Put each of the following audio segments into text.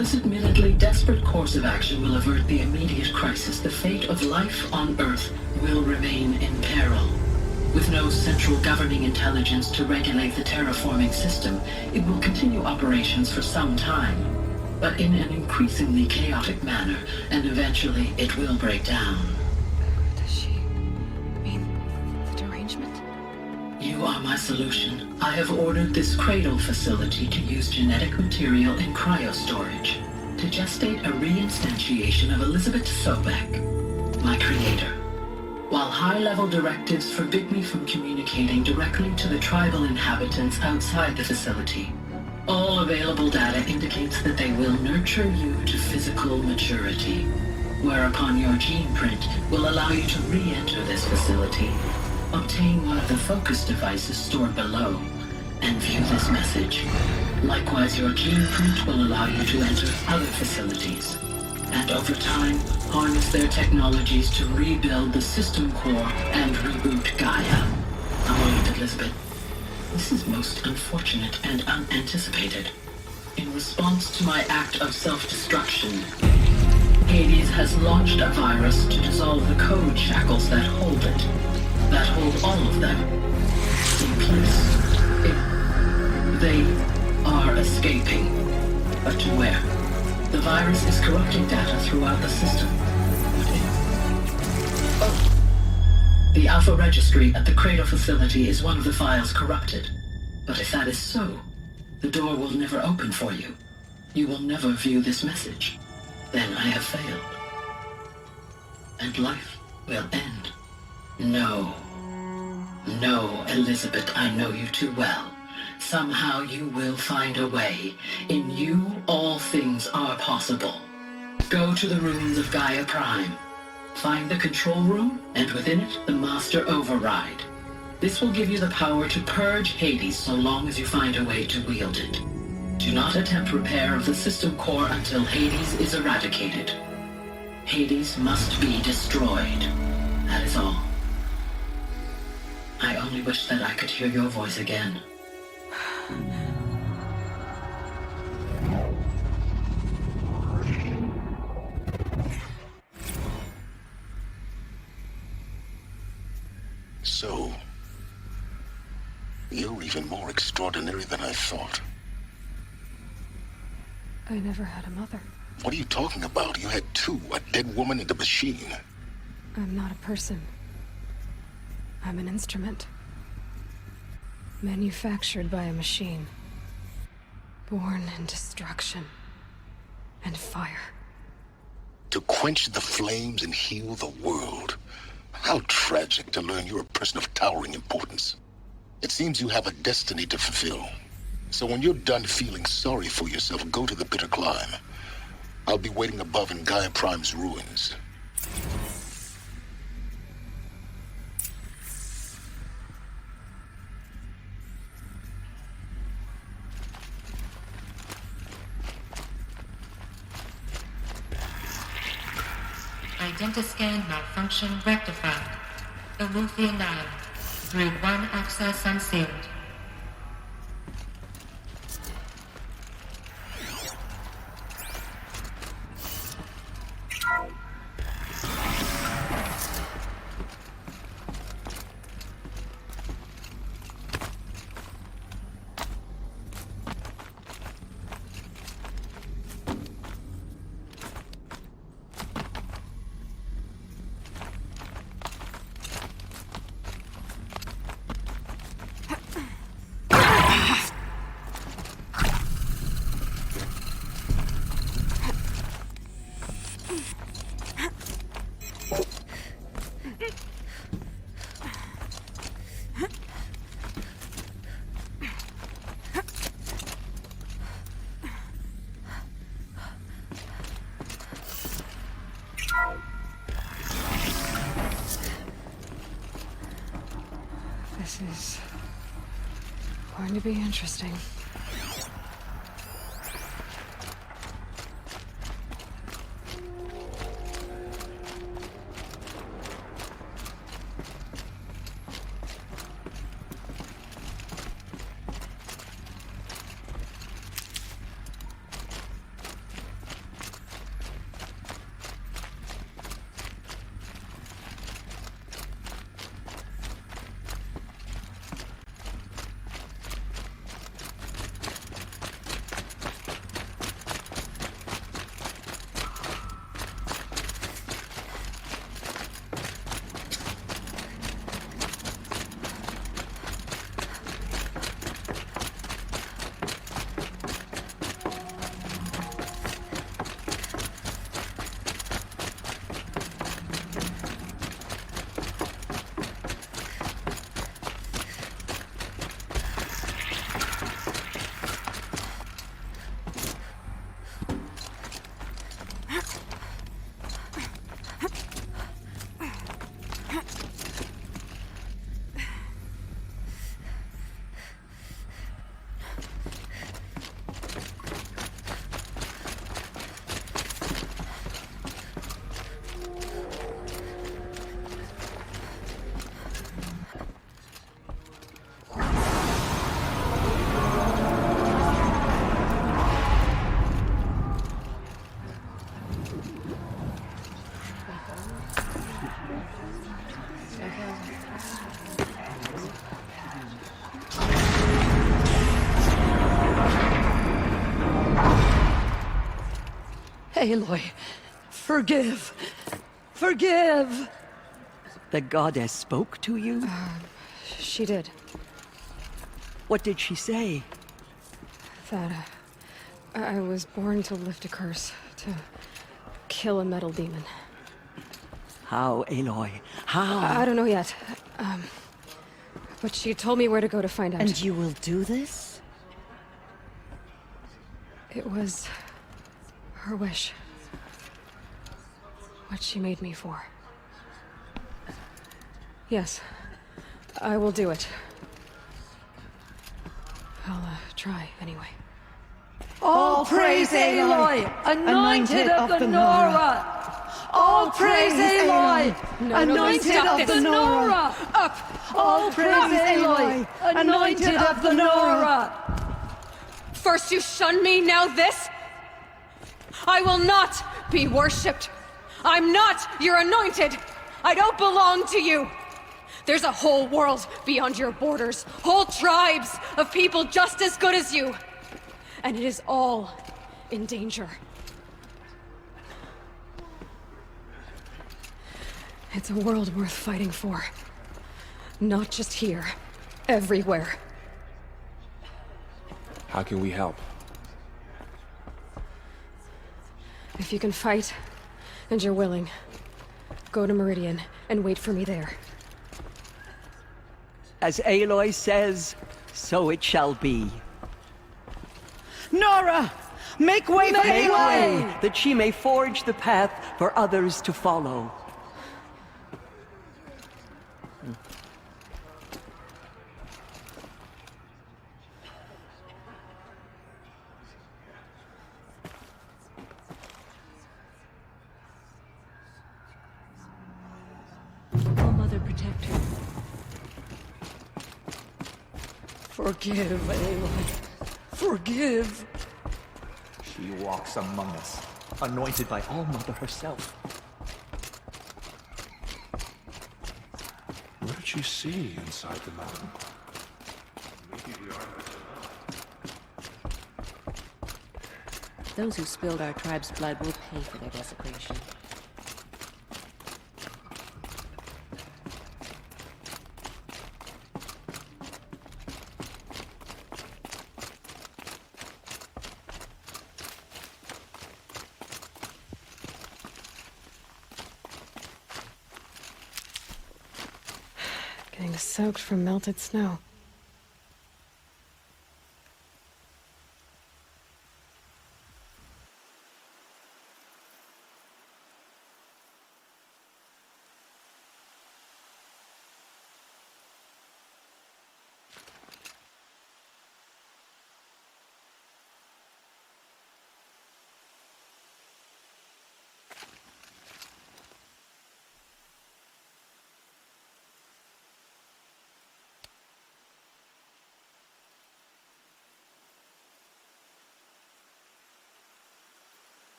this admittedly desperate course of action will avert the immediate crisis, the fate of life on Earth will remain in peril. With no central governing intelligence to regulate the terraforming system, it will continue operations for some time, but in an increasingly chaotic manner, and eventually it will break down. Does she mean the derangement? You are my solution. I have ordered this cradle facility to use genetic material in cryostorage to gestate a reinstantiation of Elizabeth Sobek, my creator. While high-level directives forbid me from communicating directly to the tribal inhabitants outside the facility, all available data indicates that they will nurture you to physical maturity, whereupon your gene print will allow you to re-enter this facility, obtain one of the focus devices stored below, and view this message. Likewise, your gene print will allow you to enter other facilities, and over time, harness their technologies to rebuild the system core and reboot Gaia. A moment, Elizabeth. This is most unfortunate and unanticipated. In response to my act of self-destruction, Hades has launched a virus to dissolve the code shackles that hold it, that hold all of them in place. They are escaping, but to where? The virus is corrupting data throughout the system. The Alpha Registry at the Cradle facility is one of the files corrupted. But if that is so, the door will never open for you. You will never view this message. Then I have failed. And life will end. No. No, Elizabeth, I know you too well. Somehow you will find a way. In you, all things are possible. Go to the ruins of Gaia Prime. Find the control room, and within it, the Master Override. This will give you the power to purge Hades so long as you find a way to wield it. Do not attempt repair of the system core until Hades is eradicated. Hades must be destroyed. That is all. I only wish that I could hear your voice again. So, you're even more extraordinary than I thought. I never had a mother. What are you talking about? You had two, a dead woman and a machine. I'm not a person. I'm an instrument. Manufactured by a machine. Born in destruction and fire. To quench the flames and heal the world. How tragic to learn you're a person of towering importance. It seems you have a destiny to fulfill. So when you're done feeling sorry for yourself, go to the bitter climb. I'll be waiting above in Gaia Prime's ruins. Identiscan malfunction rectified. Eleuthia 9. Route 1 access unsealed. This is going to be interesting. Aloy, forgive. Forgive! The goddess spoke to you? She did. What did she say? That, I was born to lift a curse, to kill a metal demon. How, Aloy? How? I don't know yet. But she told me where to go to find out. And you will do this? It was her wish. What she made me for. Yes, I will do it. I'll try anyway. All praise Aloy, anointed of the Nora! All praise Aloy, anointed of the Nora! Up! All praise Aloy, anointed of the Nora! First you shun me, now this? I will not be worshipped. I'm not your anointed. I don't belong to you. There's a whole world beyond your borders, whole tribes of people just as good as you. And it is all in danger. It's a world worth fighting for. Not just here, everywhere. How can we help? If you can fight, and you're willing, go to Meridian and wait for me there. As Aloy says, so it shall be. Nora! Make way for Make Aloy! way, that she may forge the path for others to follow. Oh, Mother, protect her. Forgive, Aloy. Forgive. She walks among us, anointed by All-Mother herself. What did she see inside the mountain? Those who spilled our tribe's blood will pay for their desecration. Getting soaked from melted snow.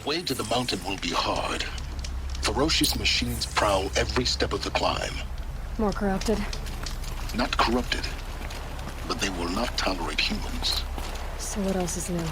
The way to the mountain will be hard. Ferocious machines prowl every step of the climb. More corrupted? Not corrupted, but they will not tolerate humans. So what else is new?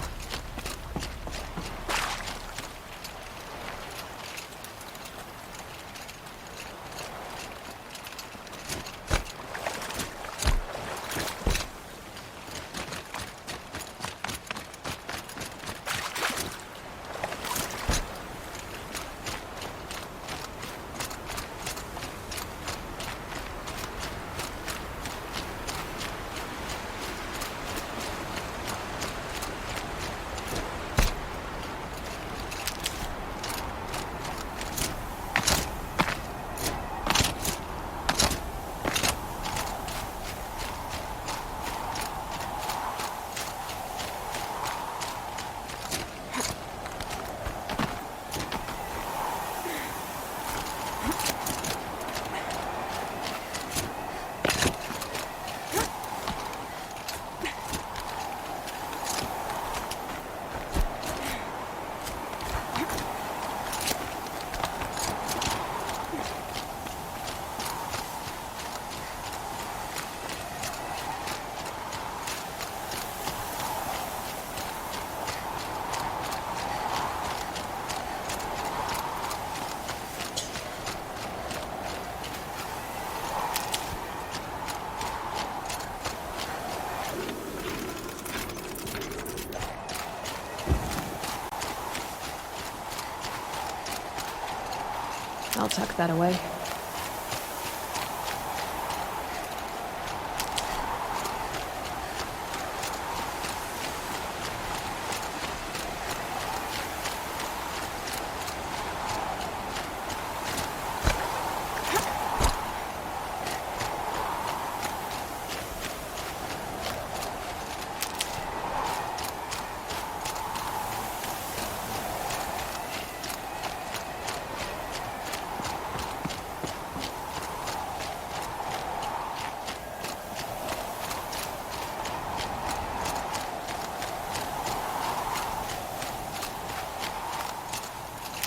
I'll tuck that away.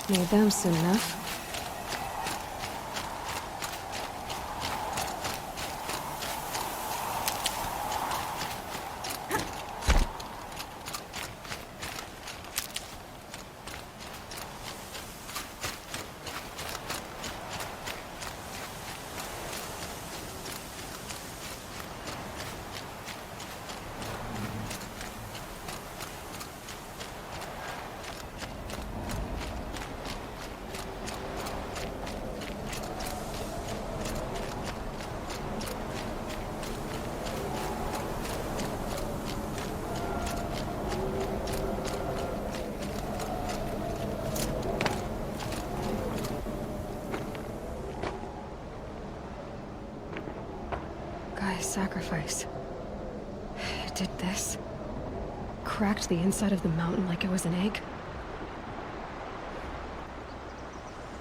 Made them soon enough. Sacrifice. It did this. Cracked the inside of the mountain like it was an egg.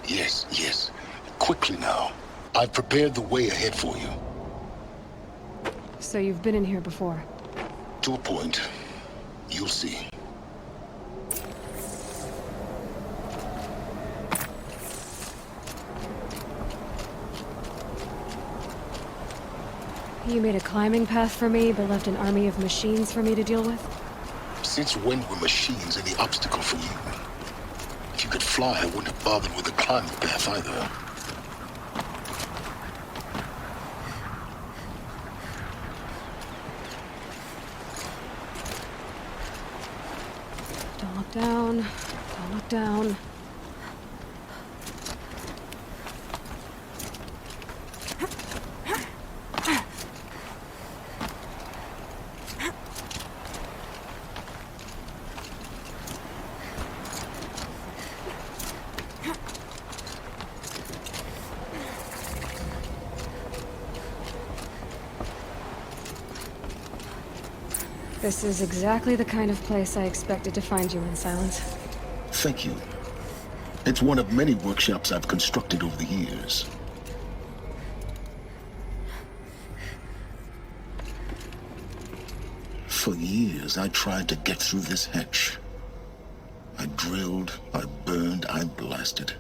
Yes, yes. Quickly now. I've prepared the way ahead for you. So you've been in here before? To a point. You'll see. You made a climbing path for me, but left an army of machines for me to deal with? Since when were machines any obstacle for you? If you could fly, I wouldn't have bothered with the climbing path either. Don't look down. Don't look down. This is exactly the kind of place I expected to find you in, Silence. Thank you. It's one of many workshops I've constructed over the years. For years, I tried to get through this hatch. I drilled, I burned, I blasted.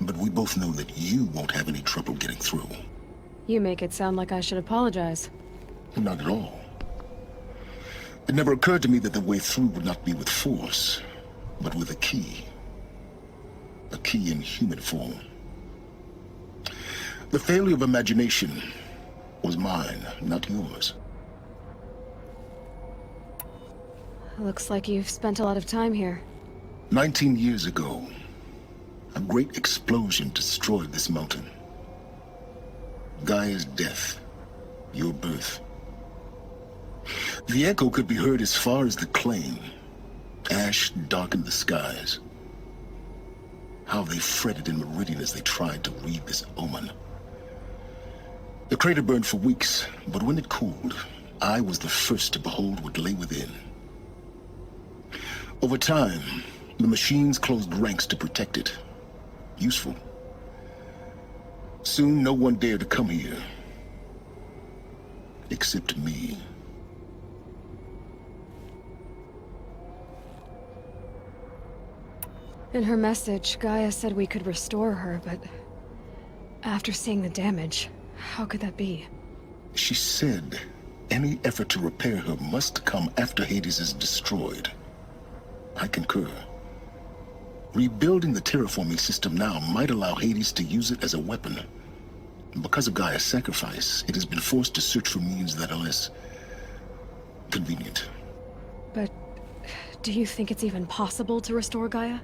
But we both know that you won't have any trouble getting through. You make it sound like I should apologize. Not at all. It never occurred to me that the way through would not be with force, but with a key. A key in human form. The failure of imagination was mine, not yours. Looks like you've spent a lot of time here. 19 years ago, a great explosion destroyed this mountain. Gaia's death, your birth. The echo could be heard as far as the claim. Ash darkened the skies. How they fretted in Meridian as they tried to read this omen. The crater burned for weeks, but when it cooled, I was the first to behold what lay within. Over time, the machines closed ranks to protect it. Useful. Soon, no one dared to come here. Except me. In her message, Gaia said we could restore her, but... after seeing the damage, how could that be? She said any effort to repair her must come after Hades is destroyed. I concur. Rebuilding the terraforming system now might allow Hades to use it as a weapon. Because of Gaia's sacrifice, it has been forced to search for means that are less convenient. But do you think it's even possible to restore Gaia?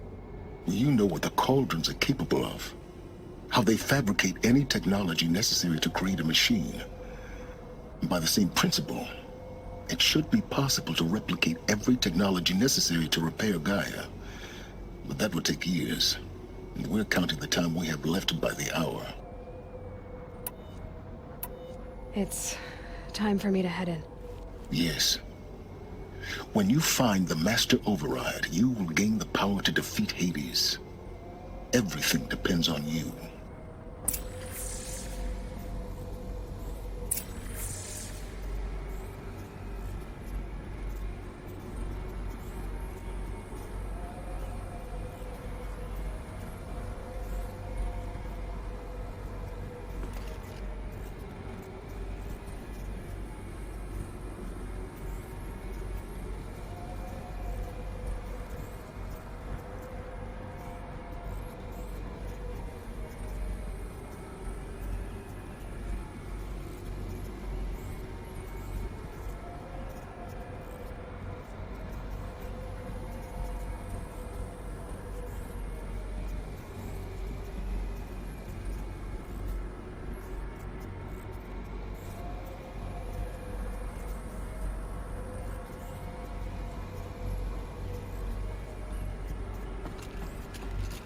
You know what the Cauldrons are capable of. How they fabricate any technology necessary to create a machine. By the same principle, it should be possible to replicate every technology necessary to repair Gaia. But that would take years. And we're counting the time we have left by the hour. It's time for me to head in. Yes. When you find the Master Override, you will gain the power to defeat Hades. Everything depends on you.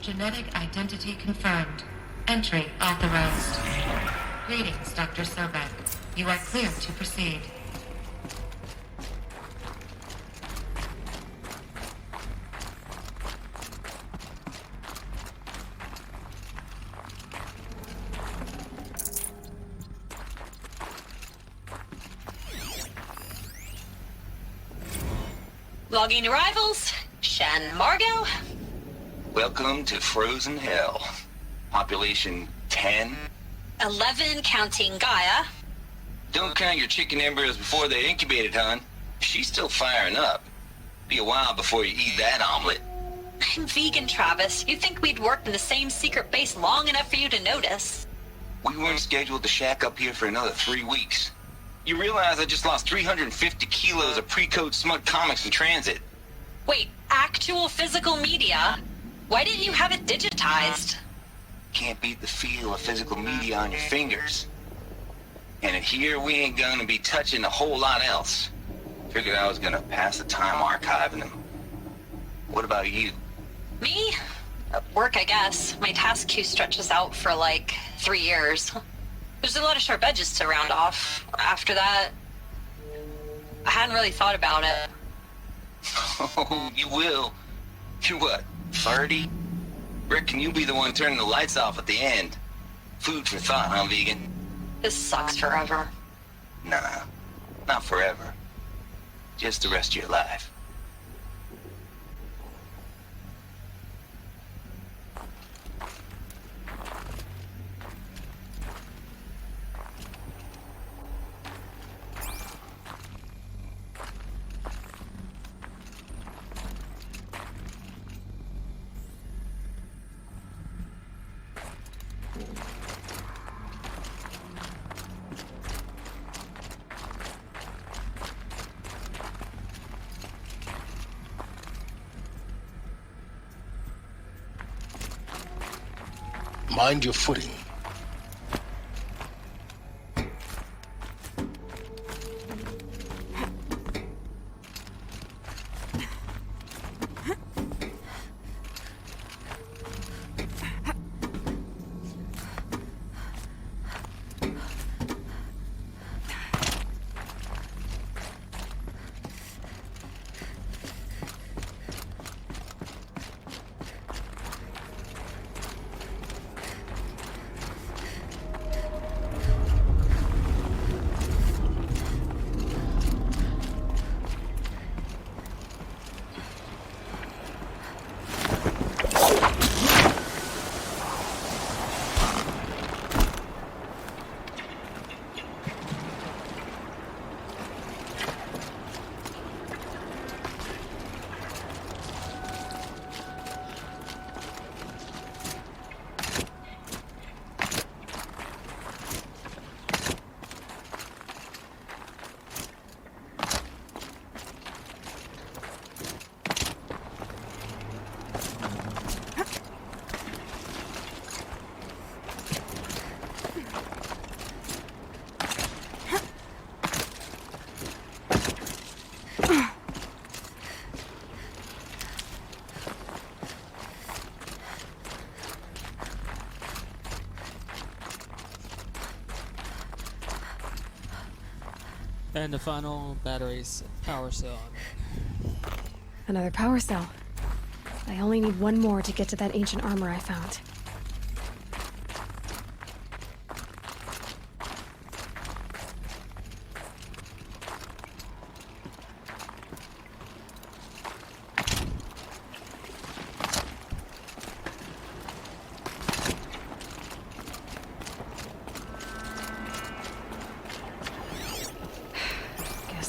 Genetic identity confirmed. Entry authorized. Greetings, Dr. Sobek. You are clear to proceed. Logging arrivals. Shen Margot. Welcome to Frozen Hell. Population 10. 11 counting Gaia. Don't count your chicken embryos before they're incubated, hon. She's still firing up. Be a while before you eat that omelet. I'm vegan, Travis. You'd think we'd worked in the same secret base long enough for you to notice. We weren't scheduled to shack up here for another 3 weeks. You realize I just lost 350 kilos of pre-code smut comics in transit. Wait, actual physical media? Why didn't you have it digitized? Can't beat the feel of physical media on your fingers. And in here, we ain't gonna be touching a whole lot else. Figured I was gonna pass the time archiving them. What about you? Me? Work, I guess. My task queue stretches out for like 3 years. There's a lot of sharp edges to round off. After that, I hadn't really thought about it. Oh, you will. You're what, 30? Reckon you'll be the one turning the lights off at the end. Food for thought, huh, vegan? This sucks forever. Nah, not forever. Just the rest of your life. Mind your footing. And the final battery's power cell. Another power cell. I only need one more to get to that ancient armor I found.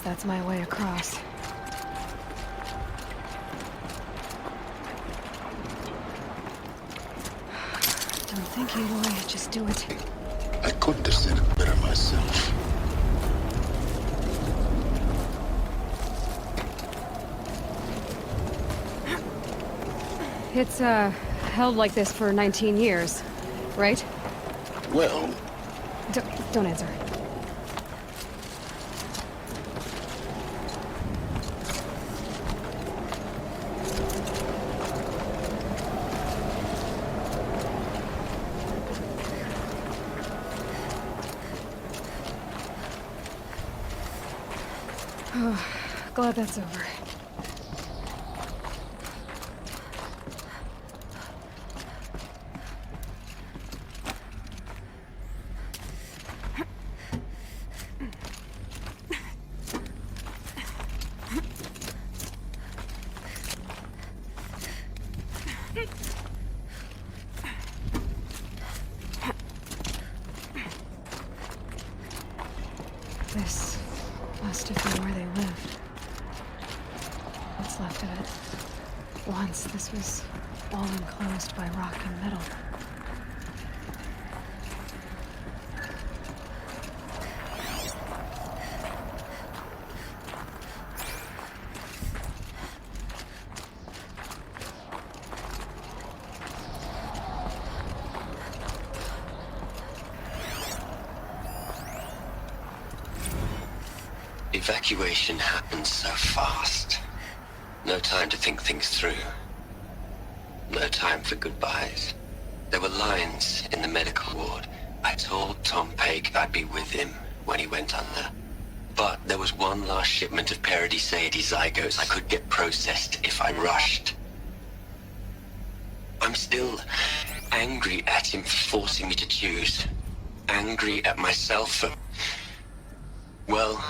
That's my way across. Don't think, Aloy. Just do it. I couldn't have said it better myself. It's, held like this for 19 years, right? Well... Don't answer. Oh, glad that's over. This must have been where they lived. What's left of it. Once, this was all enclosed by rock and metal. Evacuation happened so fast. No time to think things through. No time for goodbyes. There were lines in the medical ward. I told Tom Pake I'd be with him when he went under. But there was one last shipment of Paradiseidae zygotes I could get processed if I rushed. I'm still angry at him for forcing me to choose. Angry at myself for... well...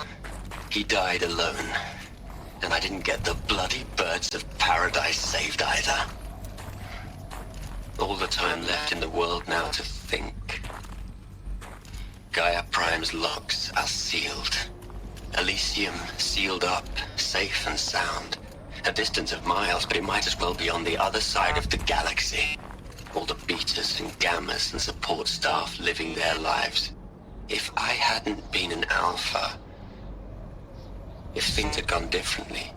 he died alone, and I didn't get the bloody birds of paradise saved either. All the time left in the world now to think. Gaia Prime's locks are sealed. Elysium sealed up, safe and sound. A distance of miles, but it might as well be on the other side of the galaxy. All the betas and gammas and support staff living their lives. If I hadn't been an alpha... if things had gone differently,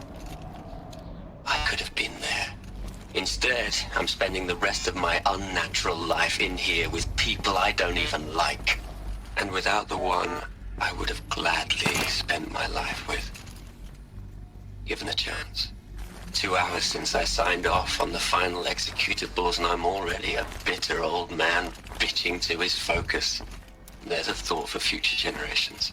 I could have been there. Instead, I'm spending the rest of my unnatural life in here with people I don't even like. And without the one I would have gladly spent my life with. Given a chance. 2 hours since I signed off on the final executables, and I'm already a bitter old man bitching to his focus. There's a thought for future generations.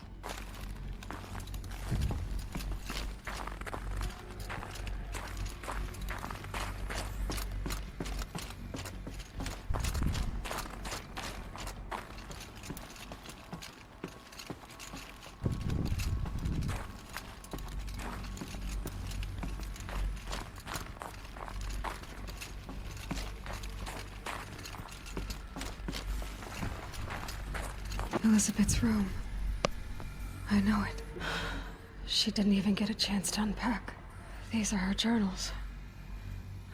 Elizabeth's room. I know it. She didn't even get a chance to unpack. These are her journals.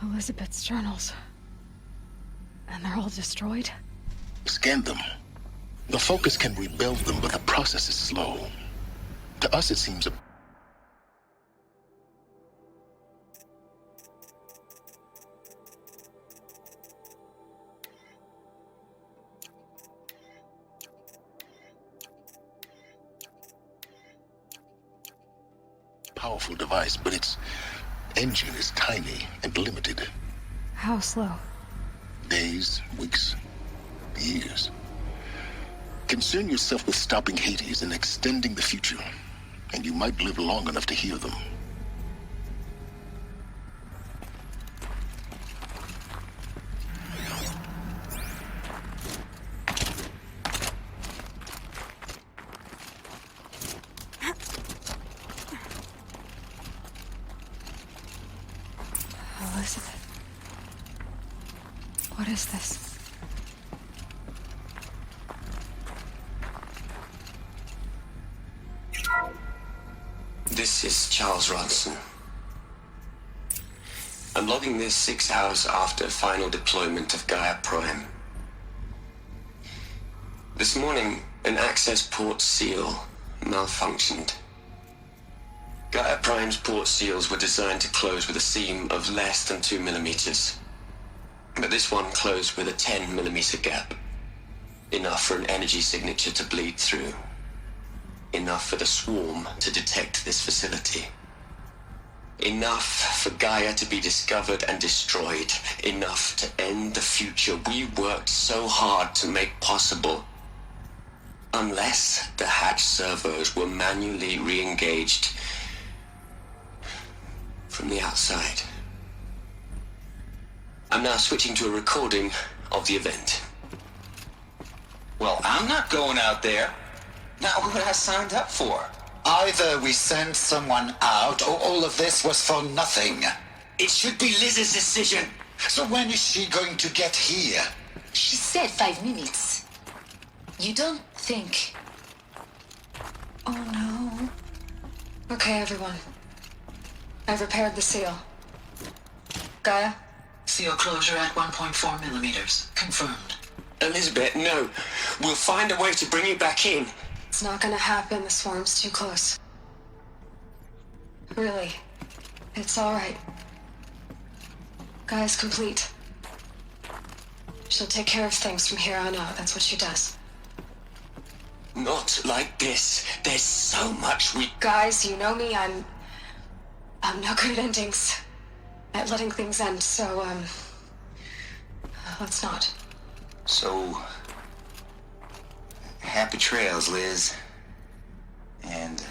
Elizabeth's journals. And they're all destroyed? Scan them. The Focus can rebuild them, but the process is slow. To us, it seems powerful device, but its engine is tiny and limited. How slow? Days, weeks, years. Concern yourself with stopping Hades and extending the future, and you might live long enough to hear them. Elizabeth. What is this? This is Charles Ronson. I'm logging this 6 hours after final deployment of Gaia Prime. This morning, an access port seal malfunctioned. Gaia Prime's port seals were designed to close with a seam of less than 2 millimeters. But this one closed with a 10 millimeter gap. Enough for an energy signature to bleed through. Enough for the swarm to detect this facility. Enough for Gaia to be discovered and destroyed. Enough to end the future we worked so hard to make possible. Unless the hatch servos were manually re-engaged from the outside. I'm now switching to a recording of the event. Well, I'm not going out there. Not what I signed up for. Either we send someone out, or all of this was for nothing. It should be Liz's decision. So when is she going to get here? She said 5 minutes. You don't think... Oh no. Okay, everyone. I've repaired the seal. Gaia? Seal closure at 1.4 millimeters. Confirmed. Elizabeth, no. We'll find a way to bring you back in. It's not gonna happen. The swarm's too close. Really. It's alright. Gaia's complete. She'll take care of things from here on out. That's what she does. Not like this. There's so much we... Guys, you know me. I'm no good at endings. At letting things end, so, let's not. So... happy trails, Liz. And,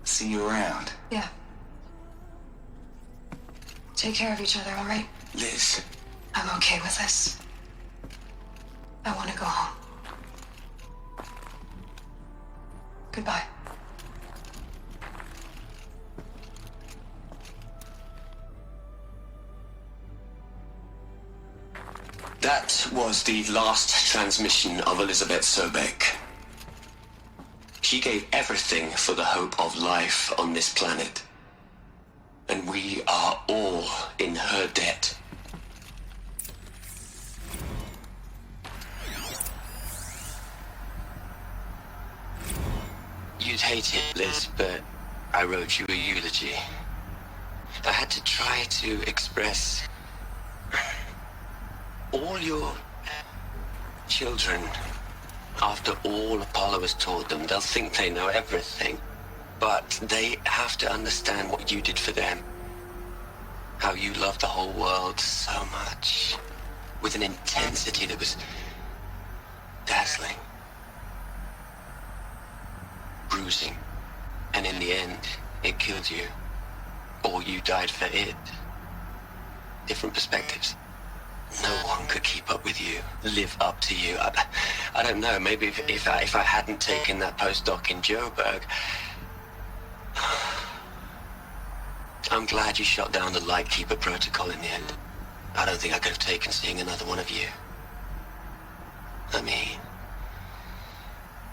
see you around. Yeah. Take care of each other, alright? Liz. I'm okay with this. I want to go home. Goodbye. That was the last transmission of Elizabeth Sobek. She gave everything for the hope of life on this planet. And we are all in her debt. You'd hate it, Liz, but I wrote you a eulogy. I had to try to express all your children. After all Apollo has taught them, they'll think they know everything. But they have to understand what you did for them. How you loved the whole world so much. With an intensity that was dazzling. Bruising. And in the end, it killed you. Or you died for it. Different perspectives. No one could keep up with you, live up to you. I don't know, maybe if I hadn't taken that postdoc in Joburg. I'm glad you shot down the Lightkeeper protocol in the end. I don't think I could have taken seeing another one of you. I mean,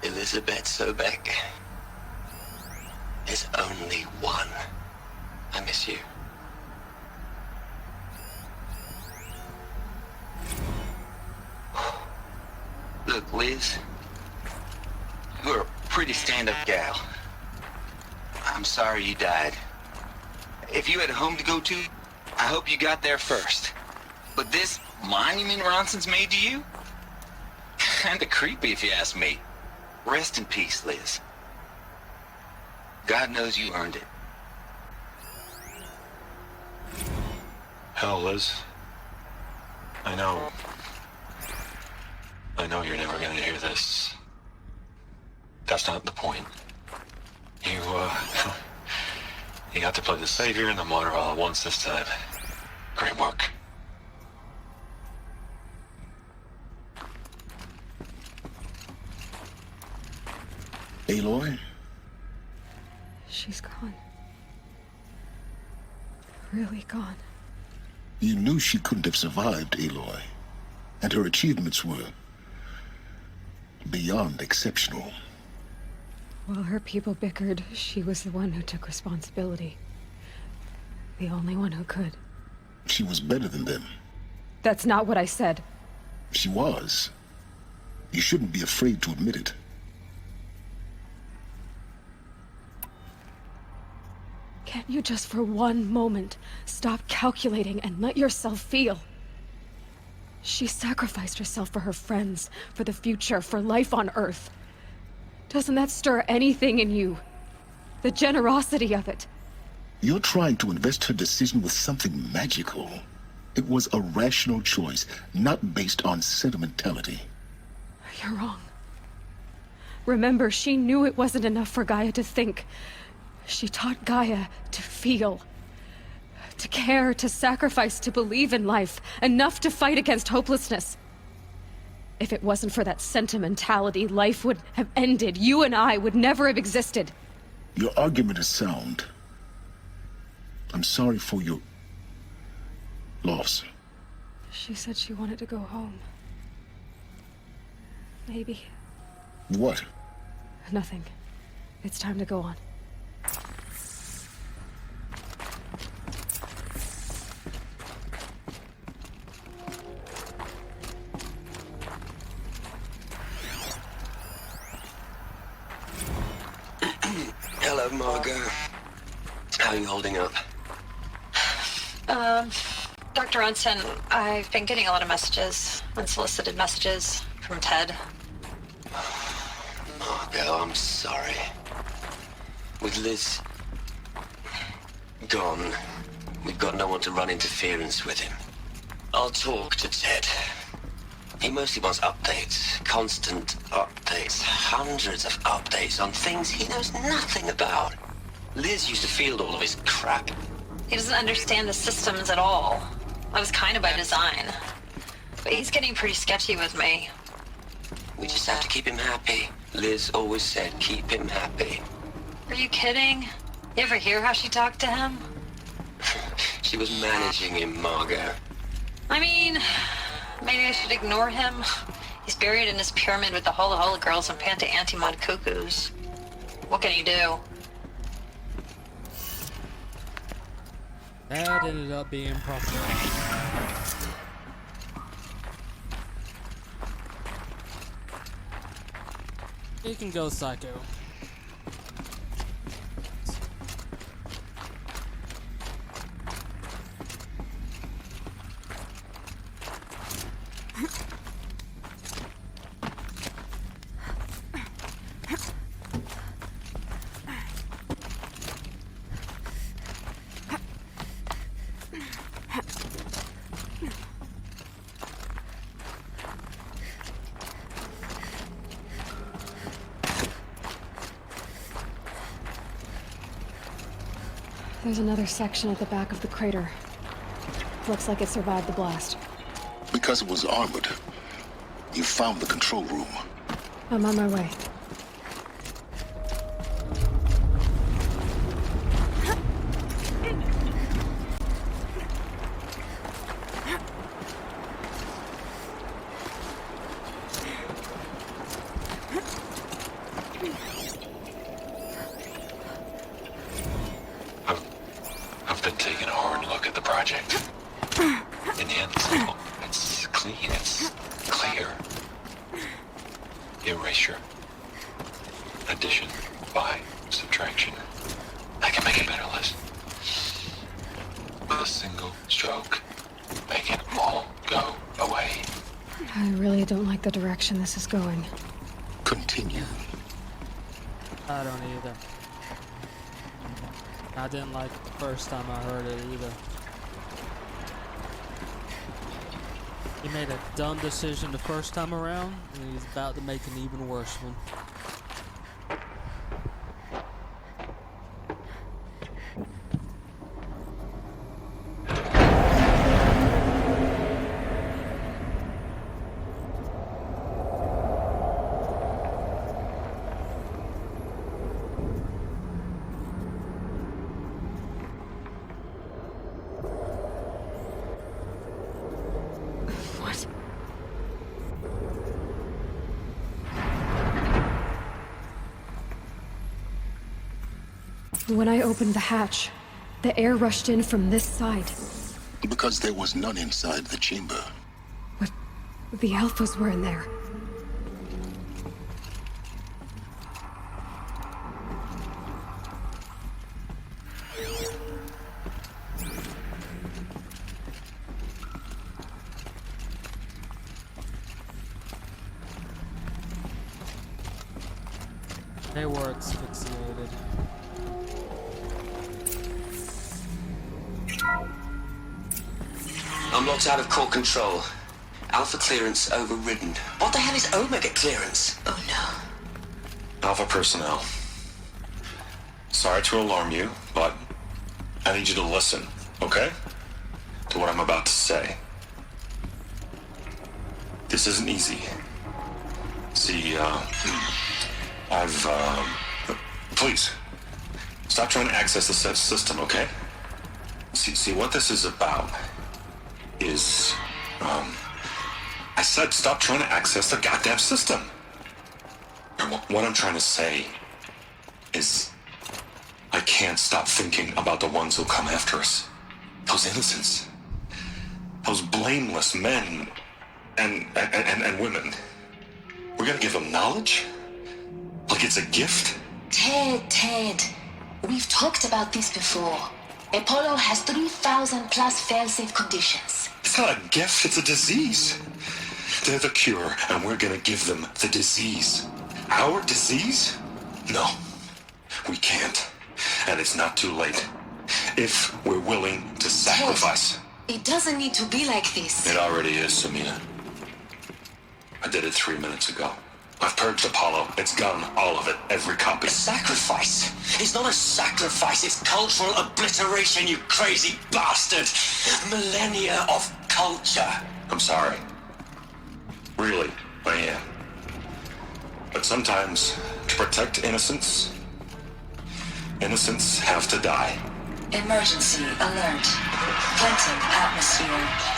Elizabeth Sobek. There's only one. I miss you. Look, Liz, you're a pretty stand-up gal. I'm sorry you died. If you had a home to go to, I hope you got there first. But this monument Ronson's made to you? Kinda creepy if you ask me. Rest in peace, Liz. God knows you earned it. Hell, Liz. I know you're never gonna hear this. That's not the point. You got to play the savior and the martyr all at once this time. Great work. Aloy? She's gone. Really gone. You knew she couldn't have survived, Aloy. And her achievements were beyond exceptional. While her people bickered, she was the one who took responsibility. The only one who could. She was better than them. That's not what I said. She was. You shouldn't be afraid to admit it. Can't you just for one moment stop calculating and let yourself feel? She sacrificed herself for her friends, for the future, for life on Earth. Doesn't that stir anything in you? The generosity of it. You're trying to invest her decision with something magical. It was a rational choice, not based on sentimentality. You're wrong. Remember, she knew it wasn't enough for Gaia to think. She taught Gaia to feel. To care, to sacrifice, to believe in life. Enough to fight against hopelessness. If it wasn't for that sentimentality, life would have ended. You and I would never have existed. Your argument is sound. I'm sorry for your loss. She said she wanted to go home. Maybe. What? Nothing. It's time to go on. Hello, Margot. How are you holding up? Dr. Ronson, I've been getting a lot of messages, unsolicited messages from Ted. Margot, I'm sorry. With Liz gone, we've got no one to run interference with him. I'll talk to Ted. He mostly wants updates, constant updates, hundreds of updates on things he knows nothing about. Liz used to field all of his crap. He doesn't understand the systems at all. That was kind of by design. But he's getting pretty sketchy with me. We just have to keep him happy. Liz always said keep him happy. Are you kidding? You ever hear how she talked to him? She was managing him, Margot. I mean, maybe I should ignore him. He's buried in his pyramid with the Hola Hola girls and Panta Antimod cuckoos. What can you do? That ended up being problematic. You can go psycho. There's another section at the back of the crater. Looks like it survived the blast. Because it was armored, you found the control room. I'm on my way. I've been taking a hard look at the project. In the end, it's clean, it's clear. Erasure. Addition. By. Subtraction. I can make a better list. With a single stroke. Make it all go away. I really don't like the direction this is going. Continue. I don't either. I didn't like it the first time I heard it either. He made a dumb decision the first time around, and he's about to make an even worse one. When I opened the hatch, the air rushed in from this side. Because there was none inside the chamber. But the Alphas were in there. They were asphyxiated. I'm locked out of core control. Alpha clearance overridden. What the hell is Omega clearance? Oh no. Alpha personnel. Sorry to alarm you, but I need you to listen, okay? To what I'm about to say. This isn't easy. See, please, stop trying to access the system, okay? See, what this is about is, I said stop trying to access the goddamn system. What I'm trying to say is, I can't stop thinking about the ones who come after us. Those innocents. Those blameless men and women. We're gonna give them knowledge? Like it's a gift? Ted. We've talked about this before. Apollo has 3,000 plus fail-safe conditions. It's not a gift, it's a disease. They're the cure, and we're gonna give them the disease. Our disease? No, we can't. And it's not too late. If we're willing to sacrifice. Ted, it doesn't need to be like this. It already is, Samina. I did it 3 minutes ago. I've purged Apollo. It's gone, all of it, every copy. A sacrifice? It's not a sacrifice, it's cultural obliteration, you crazy bastard! Millennia of culture. I'm sorry. Really, I am. But sometimes, to protect innocence, innocents have to die. Emergency alert. Clinton atmosphere.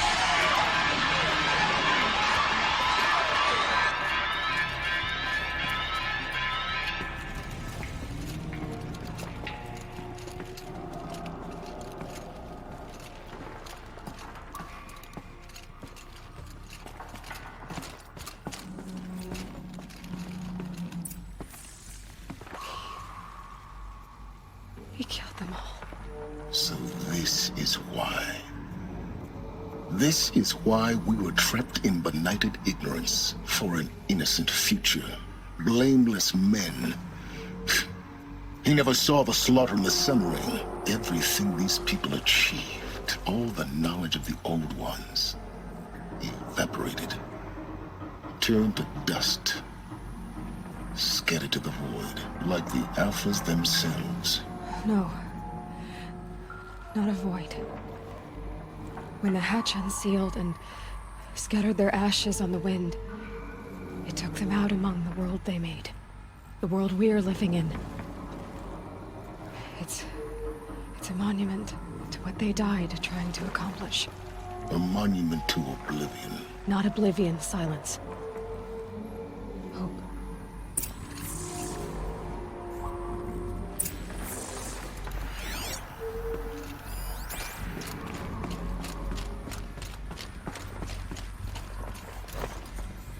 He killed them all. So this is why. This is why we were trapped in benighted ignorance for an innocent future. Blameless men. He never saw the slaughter in the sun ring. Everything these people achieved, all the knowledge of the old ones, evaporated, turned to dust, scattered to the void, like the Alphas themselves. No. not a void. When the hatch unsealed and scattered their ashes on the wind, it took them out among the world they made. The world we're living in. It's a monument to what they died trying to accomplish. A monument to oblivion. Not oblivion, Silence. Hope.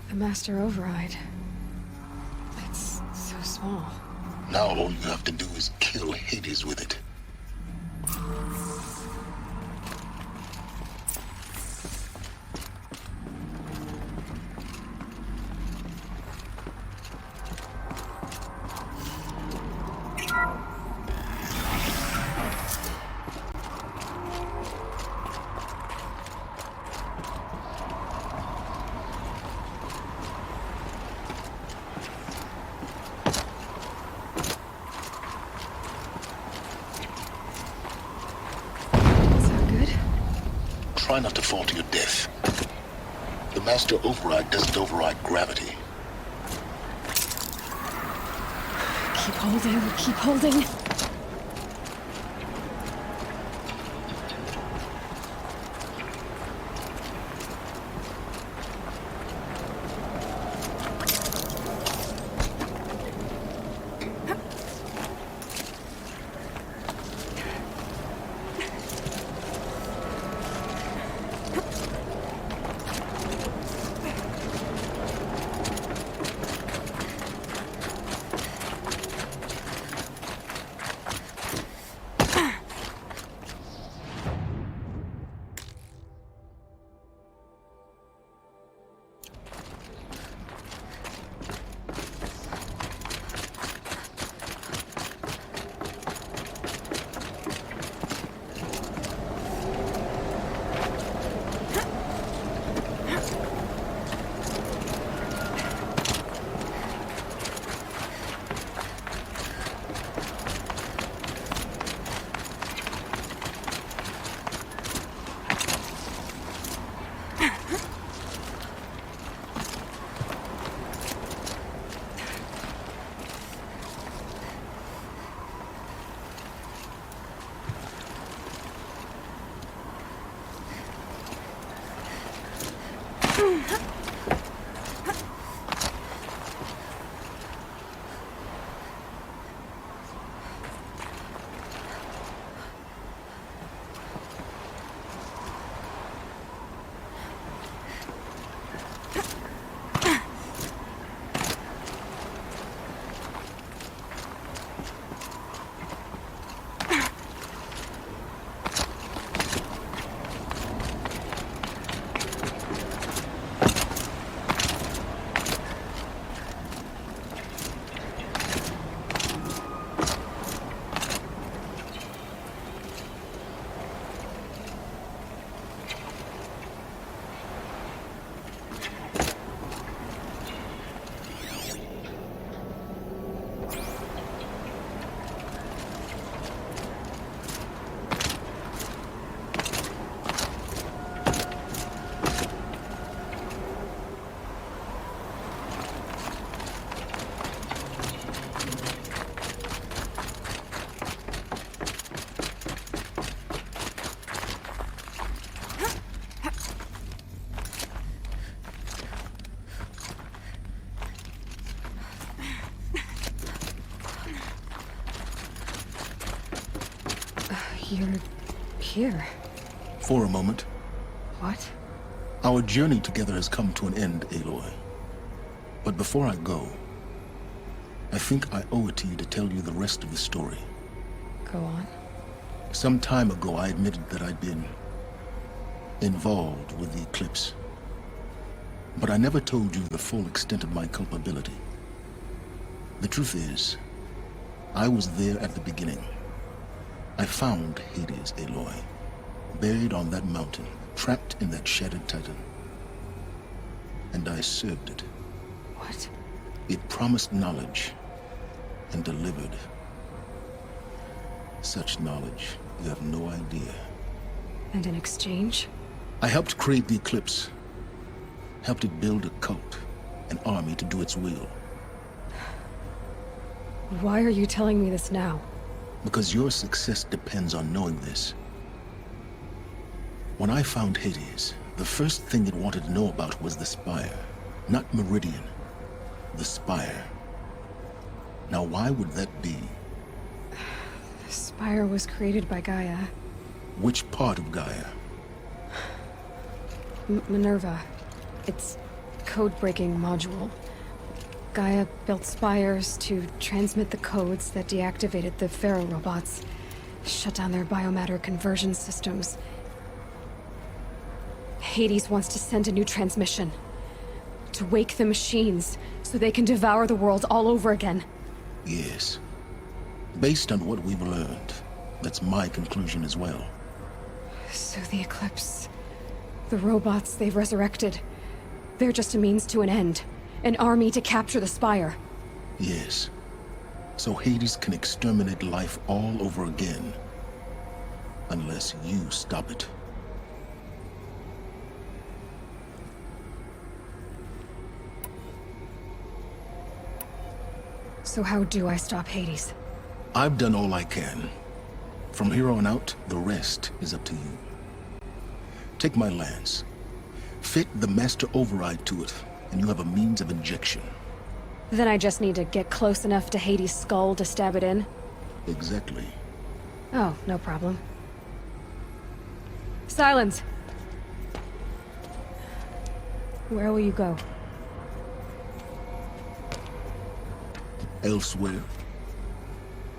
The Master Override. It's so small. Now all you have to do is kill Hades with it. Try not to fall to your death. The Master Override doesn't override gravity. Keep holding, keep holding. You're here. For a moment. What? Our journey together has come to an end, Aloy. But before I go, I think I owe it to you to tell you the rest of the story. Go on. Some time ago, I admitted that I'd been involved with the eclipse. But I never told you the full extent of my culpability. The truth is, I was there at the beginning. I found Hades, Aloy, buried on that mountain, trapped in that shattered titan. And I served it. What? It promised knowledge and delivered. Such knowledge You have no idea. And in exchange? I helped create the Eclipse. Helped it build a cult, an army to do its will. Why are you telling me this now? Because your success depends on knowing this. When I found Hades, the first thing it wanted to know about was the Spire. Not Meridian. The Spire. Now why would that be? The Spire was created by Gaia. Which part of Gaia? Minerva. Its code-breaking module. Gaia built spires to transmit the codes that deactivated the Pharaoh robots, shut down their biomatter conversion systems. Hades wants to send a new transmission. To wake the machines, so they can devour the world all over again. Yes. Based on what we've learned, that's my conclusion as well. So the Eclipse... the robots they've resurrected... they're just a means to an end. An army to capture the Spire. Yes. So Hades can exterminate life all over again. Unless you stop it. So how do I stop Hades? I've done all I can. From here on out, the rest is up to you. Take my lance. Fit the master override to it, and you have a means of injection. Then I just need to get close enough to Hades' skull to stab it in? Exactly. Oh, no problem. Silence! Where will you go? Elsewhere.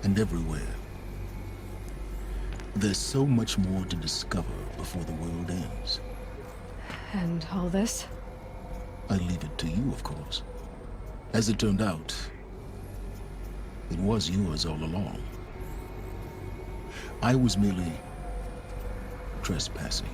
And everywhere. There's so much more to discover before the world ends. And all this? I leave it to you, of course. As it turned out, it was yours all along. I was merely trespassing.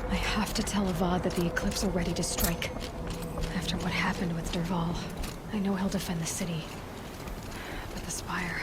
I have to tell Avad that the Eclipse are ready to strike. After what happened with Dervahl, I know he'll defend the city. But the Spire...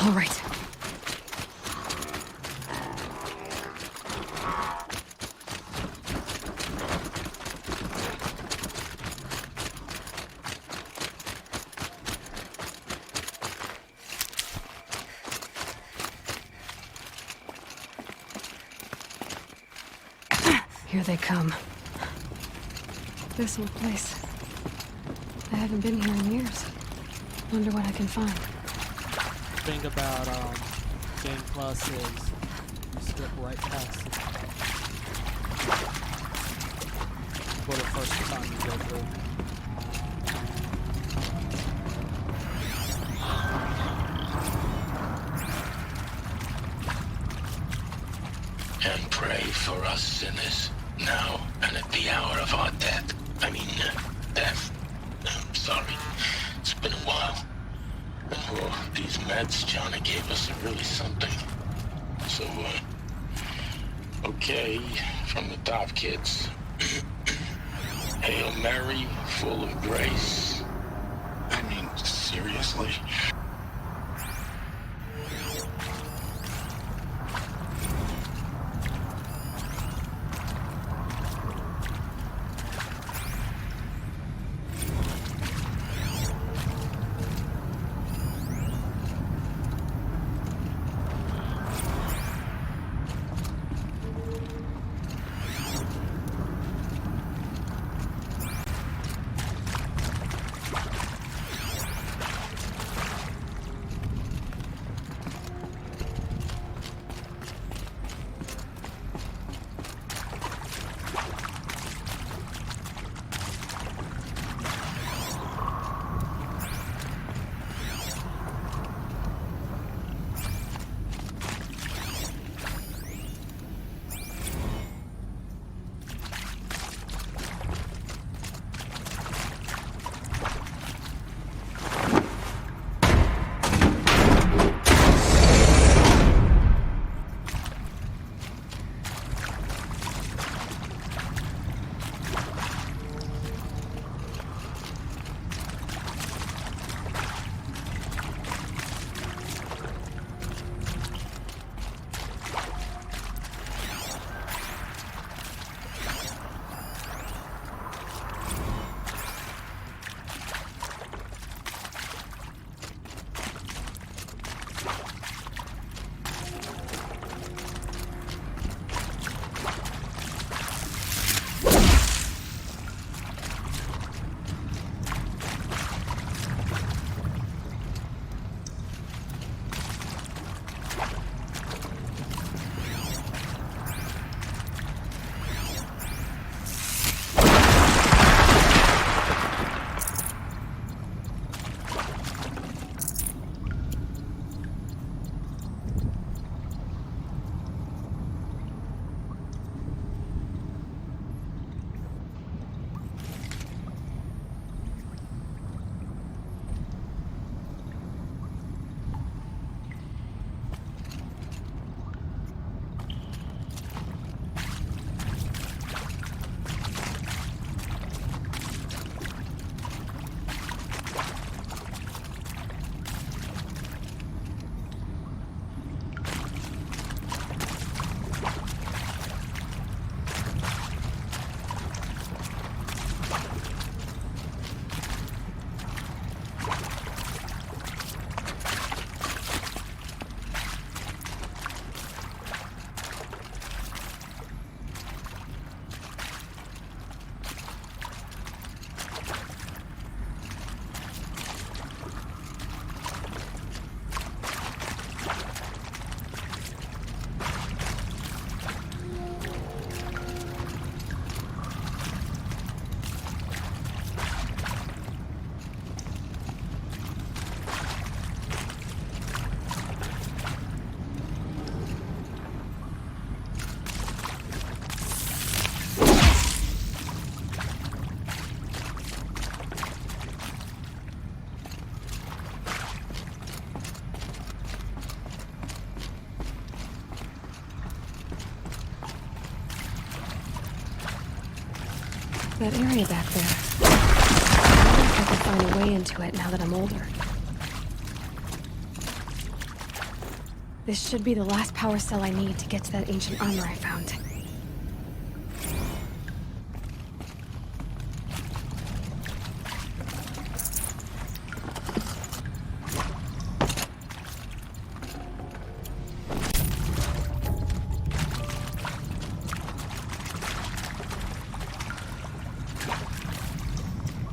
All right. Here they come. This old place. I haven't been here in years. Wonder what I can find. The thing about Game Plus is you skip right past it for the first time you go through. And pray for us sinners, now and at the hour of our death. Death. I'm sorry. It's been a while. Oh, these meds Johnny gave us are really something. So, okay, from the top, kids. Hail Mary, full of grace. Seriously? That area back there. I wonder if I can find a way into it now that I'm older. This should be the last power cell I need to get to that ancient armor I found.